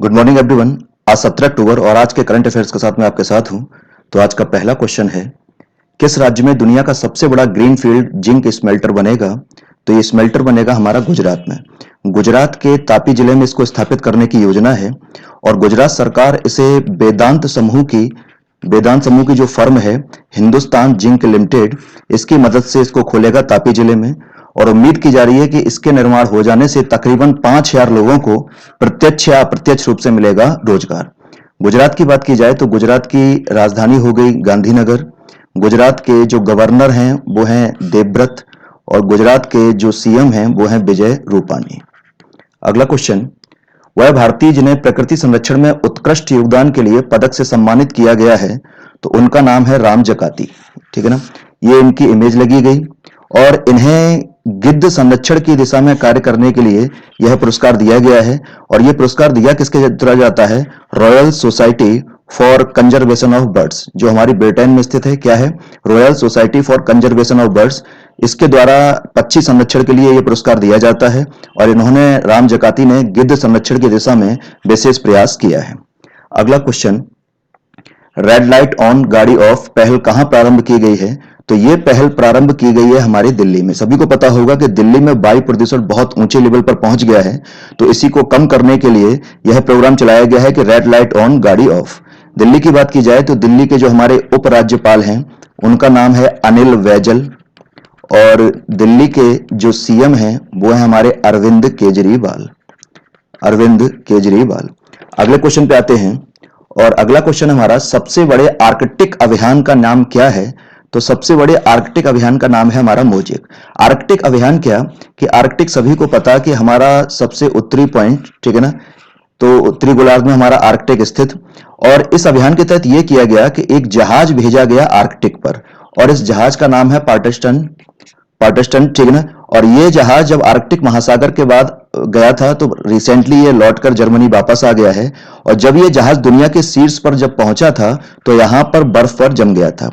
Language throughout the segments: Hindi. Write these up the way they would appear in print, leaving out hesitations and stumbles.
Good morning everyone. आज 17 अक्टूबर और आज के करंट अफेयर्स के साथ मैं आपके साथ हूं। तो आज का पहला क्वेश्चन है, किस राज्य में दुनिया का सबसे बड़ा ग्रीनफील्ड जिंक स्मेल्टर बनेगा? तो ये स्मेल्टर बनेगा हमारा गुजरात में। गुजरात के तापी जिले में इसको स्थापित करने की योजना है और गुजरात सरकार इसे वेदांत समूह की जो फर्म है हिंदुस्तान जिंक लिमिटेड, इसकी मदद से इसको खोलेगा तापी जिले में। और उम्मीद की जा रही है कि इसके निर्माण हो जाने से तकरीबन 5,000 लोगों को प्रत्यक्ष या अप्रत्यक्ष रूप से मिलेगा रोजगार। गुजरात की बात की जाए तो गुजरात की राजधानी हो गई गांधीनगर। गुजरात के जो गवर्नर हैं वो हैं देवव्रत और गुजरात के जो सीएम हैं वो हैं विजय रूपानी। अगला क्वेश्चन, वह भारतीय जिन्हें प्रकृति संरक्षण में उत्कृष्ट योगदान के लिए पदक से सम्मानित किया गया है, तो उनका नाम है राम जकाती। ठीक है ना, ये इनकी इमेज लगी गई और इन्हें गिद्ध संरक्षण की दिशा में कार्य करने के लिए यह पुरस्कार दिया गया है। और यह पुरस्कार दिया किसके द्वारा जाता है? Royal society for conservation of birds, जो हमारी ब्रिटेन में स्थित है। क्या है? Royal society for conservation of birds. इसके द्वारा पक्षी संरक्षण के लिए यह पुरस्कार दिया जाता है और इन्होंने राम जकाती ने गिद्ध संरक्षण की दिशा में विशेष प्रयास किया है। अगला क्वेश्चन, रेड लाइट ऑन गाड़ी ऑफ पहल कहां प्रारंभ की गई है? तो यह पहल प्रारंभ की गई है हमारी दिल्ली में। सभी को पता होगा कि दिल्ली में वायु प्रदूषण बहुत ऊंचे लेवल पर पहुंच गया है, तो इसी को कम करने के लिए यह प्रोग्राम चलाया गया है कि रेड लाइट ऑन गाड़ी ऑफ। दिल्ली की बात की जाए तो दिल्ली के जो हमारे उपराज्यपाल हैं उनका नाम है अनिल बैजल और दिल्ली के जो सीएम हैं वो है हमारे अरविंद केजरीवाल। अगले क्वेश्चन पे आते हैं और अगला क्वेश्चन हमारा, सबसे बड़े आर्कटिक अभियान का नाम क्या है? तो सबसे बड़े आर्कटिक अभियान का नाम है हमारा मोजेक। आर्कटिक अभियान क्या कि आर्कटिक सभी को पता कि हमारा सबसे उत्तरी पॉइंट, ठीक है ना, तो उत्तरी गोलार्ध में हमारा आर्कटिक स्थित। और इस अभियान के तहत यह किया गया कि एक जहाज भेजा गया आर्कटिक पर और इस जहाज का नाम है पार्टस्टन, ठीक है ना। और ये जहाज जब आर्कटिक महासागर के बाद गया था तो रिसेंटली ये लौटकर जर्मनी वापस आ गया है। और जब ये जहाज दुनिया के शीर्ष पर जब पहुंचा था तो यहां पर बर्फ पर जम गया था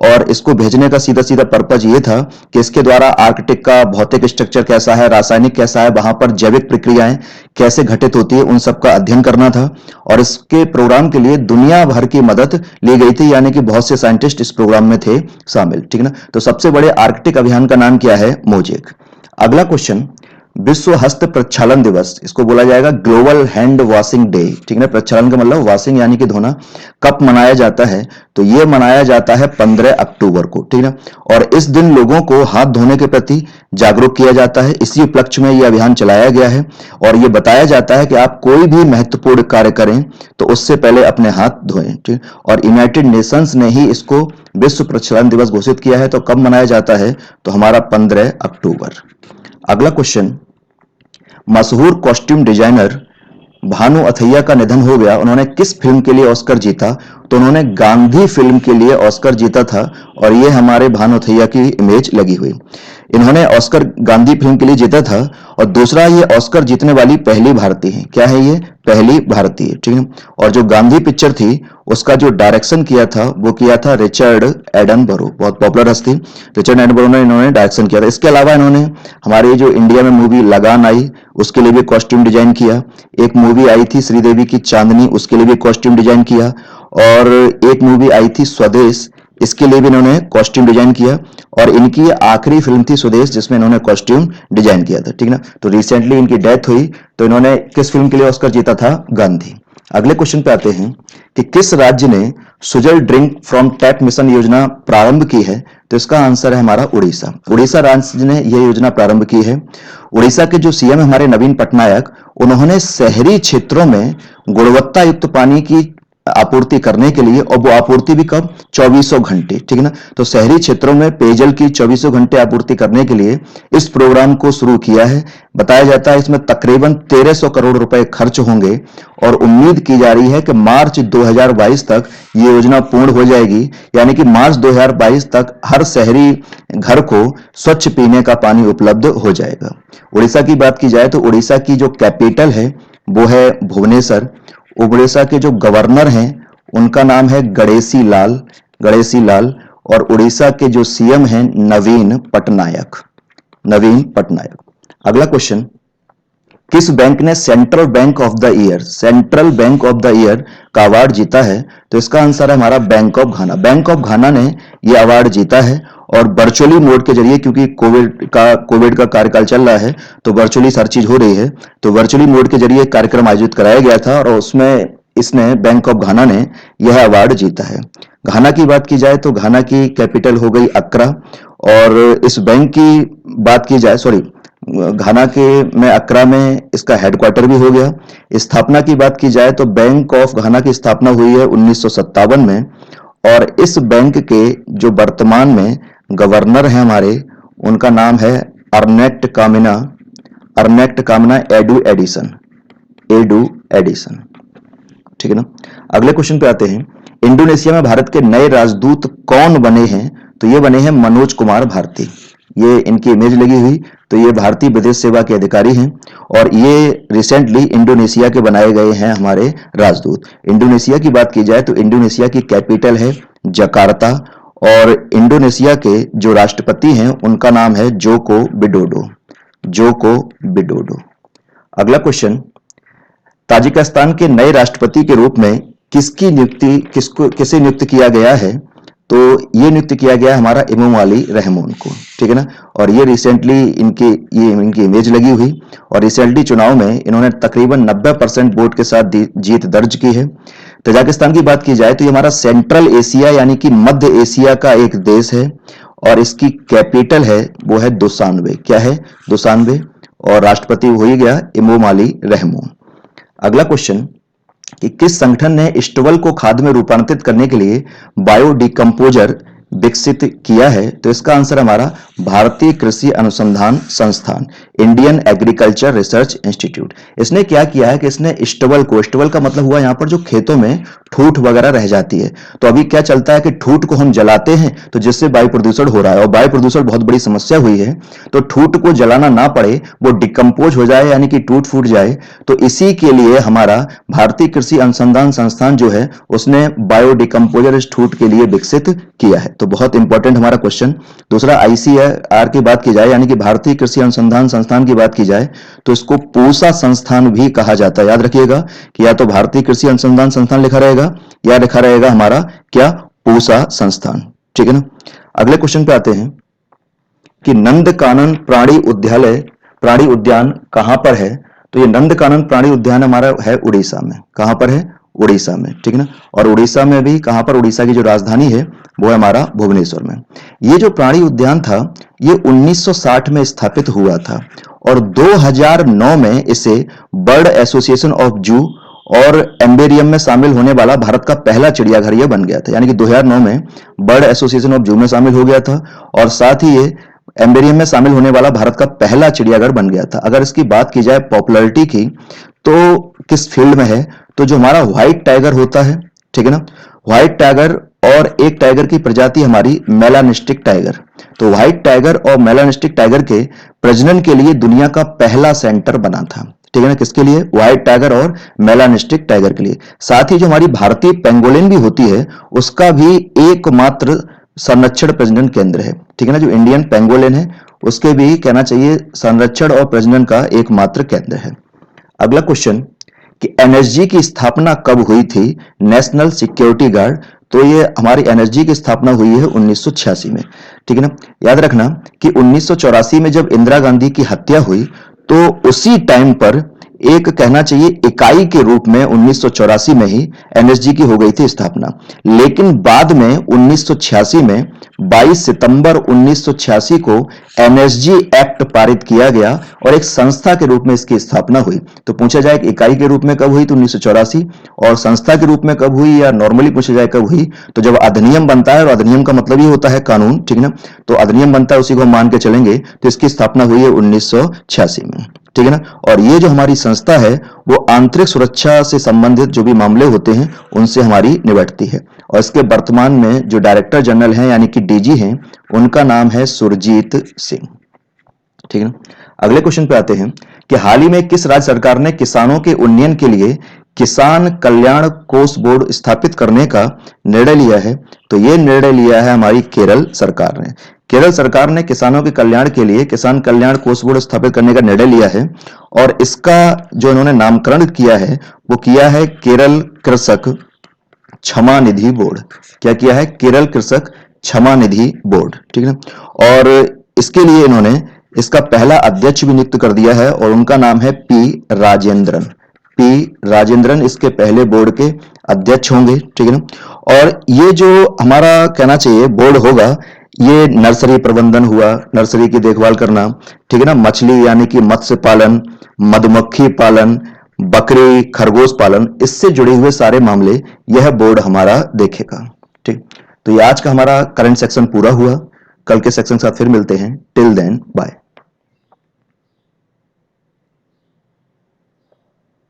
और इसको भेजने का सीधा सीधा पर्पज ये था कि इसके द्वारा आर्कटिक का भौतिक स्ट्रक्चर कैसा है, रासायनिक कैसा है, वहां पर जैविक प्रक्रियाएं कैसे घटित होती है, उन सब का अध्ययन करना था। और इसके प्रोग्राम के लिए दुनिया भर की मदद ली गई थी, यानी कि बहुत से साइंटिस्ट इस प्रोग्राम में थे शामिल। ठीक है ना, तो सबसे बड़े आर्कटिक अभियान का नाम क्या है? मोजेक। अगला क्वेश्चन, विश्व हस्त प्रक्षालन दिवस, इसको बोला जाएगा ग्लोबल हैंड वॉशिंग डे। ठीक है, प्रक्षालन का मतलब वॉशिंग यानी कि धोना। कब मनाया जाता है? तो यह मनाया जाता है 15 अक्टूबर को। ठीक है, और इस दिन लोगों को हाथ धोने के प्रति जागरूक किया जाता है। इसी उपलक्ष्य में यह अभियान चलाया गया है और यह बताया जाता है कि आप कोई भी महत्वपूर्ण कार्य करें तो उससे पहले अपने हाथ धोएं। ठीक, और यूनाइटेड नेशंस ने ही इसको विश्व प्रक्षालन दिवस घोषित किया है। तो कब मनाया जाता है? तो हमारा 15 अक्टूबर। अगला क्वेश्चन, मशहूर कॉस्ट्यूम डिजाइनर भानु अथैया का निधन हो गया। उन्होंने किस फिल्म के लिए ऑस्कर जीता? तो उन्होंने गांधी फिल्म के लिए ऑस्कर जीता था और ये हमारे भानु अथैया की इमेज लगी हुई। इन्होंने ऑस्कर गांधी फिल्म के लिए जीता था और दूसरा ये ऑस्कर जीतने वाली पहली भारतीय है। क्या है ये? पहली भारतीय। ठीक है, और जो गांधी पिक्चर थी उसका जो डायरेक्शन किया था वो किया था रिचर्ड एटनबरो, बहुत पॉपुलर हस्ती रिचर्ड एटनबरो ने इन्होंने डायरेक्शन किया था। इसके अलावा इन्होंने हमारी जो इंडिया में मूवी लगान आई उसके लिए भी कॉस्ट्यूम डिजाइन किया। एक मूवी आई थी श्रीदेवी की चांदनी, उसके लिए भी कॉस्ट्यूम डिजाइन किया। और एक मूवी आई थी स्वदेश, इसके लिए भी इन्होंने कॉस्ट्यूम डिजाइन किया। और इनकी आखिरी फिल्म थी स्वदेश जिसमें इन्होंने कॉस्ट्यूम डिजाइन किया था। ठीक ना, तो रिसेंटली इनकी डेथ हुई। तो इन्होंने किस फिल्म के लिए ऑस्कर जीता था? गांधी। अगले क्वेश्चन पे आते हैं कि किस राज्य ने Sujal drink from tap mission योजना प्रारंभ की है? तो इसका आंसर है हमारा उड़ीसा। उड़ीसा राज्य ने यह योजना प्रारंभ की है। उड़ीसा के जो सीएम हमारे नवीन पटनायक, उन्होंने शहरी क्षेत्रों में गुणवत्ता युक्त पानी की आपूर्ति करने के लिए, और वो आपूर्ति भी कब? 24 घंटे। ठीक है ना, तो शहरी क्षेत्रों में पेयजल की 24 घंटे आपूर्ति करने के लिए इस प्रोग्राम को शुरू किया है। बताया जाता है इसमें तकरीबन 1300 करोड़ रुपए खर्च होंगे और उम्मीद की जा रही है कि मार्च 2022 तक ये योजना पूर्ण हो जाएगी, यानी कि मार्च 2022 तक हर शहरी घर को स्वच्छ पीने का पानी उपलब्ध हो जाएगा। उड़ीसा की बात की जाए तो उड़ीसा की जो कैपिटल है वो है भुवनेश्वर। उड़ीसा के जो गवर्नर हैं उनका नाम है गणेशी लाल और उड़ीसा के जो सीएम हैं नवीन पटनायक। अगला क्वेश्चन, किस बैंक ने central bank of the year का अवार्ड जीता है? तो इसका आंसर है हमारा bank of Ghana. Bank of घाना ने यह अवार्ड जीता है और वर्चुअली मोड के जरिए, क्योंकि कोविड का कार्यकाल चल रहा है तो वर्चुअली हर चीज हो रही है, तो वर्चुअली मोड के जरिए कार्यक्रम आयोजित कराया गया था और उसमें इसने बैंक ऑफ घाना ने यह अवार्ड जीता है। घाना की बात की जाए तो घाना की कैपिटल हो गई अक्रा, और इस बैंक की बात की जाए, सॉरी, घाना के में अक्रा में इसका हेडक्वार्टर भी हो गया। स्थापना की बात की जाए तो बैंक ऑफ घाना की स्थापना हुई है 1957 में, और इस बैंक के जो वर्तमान में गवर्नर हैं हमारे, उनका नाम है अर्नेस्ट कामिना एडू एडिसन। ठीक है ना। अगले क्वेश्चन पे आते हैं। इंडोनेशिया में भारत के नए राजदूत कौन बने हैं? तो ये बने हैं मनोज कुमार भारती। ये इनकी इमेज लगी हुई, तो ये भारतीय विदेश सेवा के अधिकारी हैं और ये रिसेंटली इंडोनेशिया के बनाए गए हैं हमारे राजदूत। इंडोनेशिया की बात की जाए तो इंडोनेशिया की कैपिटल है जकार्ता, और इंडोनेशिया के जो राष्ट्रपति हैं उनका नाम है जोको विडोडो। अगला क्वेश्चन, ताजिकिस्तान के नए राष्ट्रपति के रूप में किसे नियुक्त किया गया है? तो ये नियुक्त किया गया हमारा इमामोली रहमोन को। ठीक है ना। और ये रिसेंटली इनकी इमेज लगी हुई, और रिसेंटली चुनाव में इन्होंने तकरीबन 90% वोट के साथ जीत दर्ज की है। तजाकिस्तान की बात की जाए तो ये हमारा सेंट्रल एशिया यानी कि मध्य एशिया का एक देश है, और इसकी कैपिटल है वो है दुशान्बे। क्या है? दुशान्बे। और राष्ट्रपति हो ही गया इमामोली रहमोन। अगला क्वेश्चन कि किस संगठन ने स्टबल को खाद में रूपांतरित करने के लिए बायोडिकम्पोजर विकसित किया है? तो इसका आंसर हमारा भारतीय कृषि अनुसंधान संस्थान, इंडियन एग्रीकल्चर रिसर्च इंस्टीट्यूट। इसने क्या किया है कि इसने स्टबल का मतलब हुआ यहाँ पर जो खेतों में ठूठ वगैरह रह जाती है, तो अभी क्या चलता है कि ठूठ को हम जलाते हैं तो जिससे वायु प्रदूषण हो रहा है, और वायु प्रदूषण बहुत बड़ी समस्या हुई है, तो ठूठ को जलाना ना पड़े, वो डिकम्पोज हो जाए यानी कि टूट फूट जाए, तो इसी के लिए हमारा भारतीय कृषि अनुसंधान संस्थान जो है उसने बायोडिकम्पोजर इस ठूठ के लिए विकसित किया है। तो बहुत इंपॉर्टेंट हमारा क्वेश्चन। दूसरा, आईसीएआर की बात की जाए यानी कि भारतीय कृषि अनुसंधान संस्थान की बात की जाए तो इसको पूसा संस्थान भी कहा जाता है। याद रखिएगा कि या तो भारतीय कृषि अनुसंधान संस्थान लिखा रहेगा या लिखा रहेगा हमारा क्या, पूसा संस्थान। ठीक है ना। अगले क्वेश्चन पे आते हैं कि नंदकानन प्राणी उद्यान कहां पर है? तो ये नंदकानन प्राणी उद्यान हमारा है उड़ीसा में। कहां पर है? उड़ीसा में। ठीक है ना। और उड़ीसा में भी कहां पर? उड़ीसा की जो राजधानी है वो है हमारा भुवनेश्वर में। ये जो प्राणी उद्यान था ये 1960 में स्थापित हुआ था, और 2009 में इसे बर्ड एसोसिएशन ऑफ जू और एम्बेरियम में शामिल होने वाला भारत का पहला चिड़ियाघर यह बन गया था। यानी कि 2009 में बर्ड एसोसिएशन ऑफ जू में शामिल हो गया था, और साथ ही ये एम्बेरियम में शामिल होने वाला भारत का पहला चिड़ियाघर बन गया था। अगर इसकी बात की जाए पॉपुलैरिटी की, तो किस फील्ड में है? तो जो हमारा व्हाइट टाइगर होता है, ठीक है ना, व्हाइट टाइगर और एक टाइगर की प्रजाति हमारी मेलानिस्टिक टाइगर, तो व्हाइट टाइगर और मेलानिस्टिक टाइगर के प्रजनन के लिए दुनिया का पहला सेंटर बना था। ठीक है ना। किसके लिए? व्हाइट टाइगर और मेलानिस्टिक टाइगर के लिए। साथ ही जो हमारी भारतीय पेंगोलिन भी होती है उसका भी एकमात्र संरक्षण प्रजनन केंद्र है। ठीक है ना। जो इंडियन पेंगोलिन है उसके भी कहना चाहिए संरक्षण और प्रजनन का एकमात्र केंद्र है। अगला क्वेश्चन कि एनएसजी की स्थापना कब हुई थी? National security guard. तो ये हमारी एनएसजी की स्थापना हुई है 1986 में। ठीक है ना। याद रखना कि 1984 में जब इंदिरा गांधी की हत्या हुई तो उसी टाइम पर एक कहना चाहिए इकाई के रूप में 1984 में ही एनएसजी की हो गई थी स्थापना, लेकिन बाद में 1986 में 22 सितंबर 1986 को एनएसजी एक्ट पारित किया गया और एक संस्था के रूप में इसकी स्थापना हुई। तो पूछा जाए कि इकाई के रूप में कब हुई? तो 1984। और संस्था के रूप में कब हुई, या नॉर्मली पूछा जाए कब हुई, तो जब अधिनियम बनता है, और अधिनियम का मतलब ही होता है कानून। ठीक है ना। तो अधिनियम बनता है उसी को मान के चलेंगे, तो इसकी स्थापना हुई है 1986 में। ठीक है ना। और ये जो हमारी संस्था है वो आंतरिक सुरक्षा से संबंधित जो भी मामले होते हैं उनसे हमारी निपटती है, और इसके वर्तमान में जो डायरेक्टर जनरल हैं यानी कि डीजी हैं उनका नाम है सुरजीत सिंह। ठीक है ना। अगले क्वेश्चन पे आते हैं कि हाल ही में किस राज्य सरकार ने किसानों के उन्नयन के लिए किसान कल्याण कोष बोर्ड स्थापित करने का निर्णय लिया है? तो यह निर्णय लिया है हमारी केरल सरकार ने। केरल सरकार ने किसानों के कल्याण के लिए किसान कल्याण कोष बोर्ड स्थापित करने का निर्णय लिया है और इसका जो इन्होंने नामकरण किया है वो किया है केरल कृषक क्षमा निधि बोर्ड। क्या किया है? केरल कृषक क्षमा निधि बोर्ड, ठीक है। और इसके लिए इन्होंने इसका पहला अध्यक्ष भी नियुक्त कर दिया है और उनका नाम है पी राजेंद्रन। पी राजेंद्रन इसके पहले बोर्ड के अध्यक्ष होंगे, ठीक है ना। और ये जो हमारा कहना चाहिए बोर्ड होगा, ये नर्सरी प्रबंधन हुआ, नर्सरी की देखभाल करना, ठीक है ना, मछली यानी कि मत्स्य पालन, मधुमक्खी पालन, बकरी खरगोश पालन, इससे जुड़े हुए सारे मामले यह बोर्ड हमारा देखेगा, ठीक। तो ये आज का हमारा करंट सेक्शन पूरा हुआ। कल के सेक्शन के साथ फिर मिलते हैं। Till then bye.